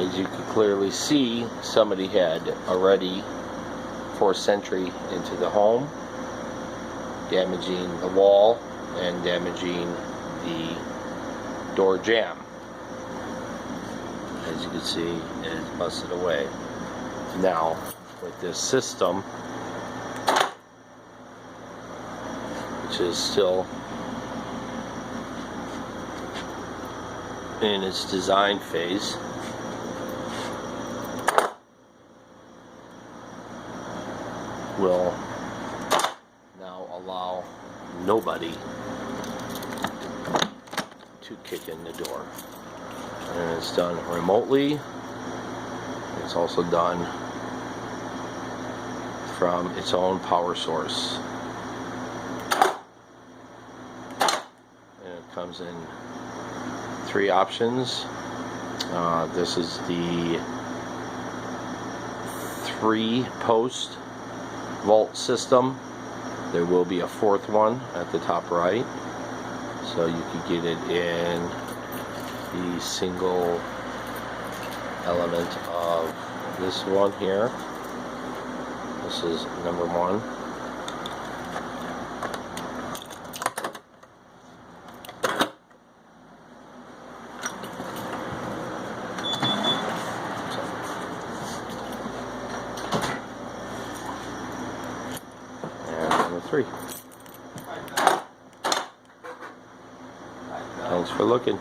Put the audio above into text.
As you can clearly see, somebody had already forced entry into the home, damaging the wall and damaging the door jamb. As you can see, it is busted away. Now, with this system, which is still in its design phase, will now allow nobody to kick in the door. And it's done remotely. It's also done from its own power source. And it comes in 3 options. This is the 3-post vault system. There will be a 4th one at the top right, so you can get it in the single element of this one here. This is number 1. And number 3. Thanks for looking.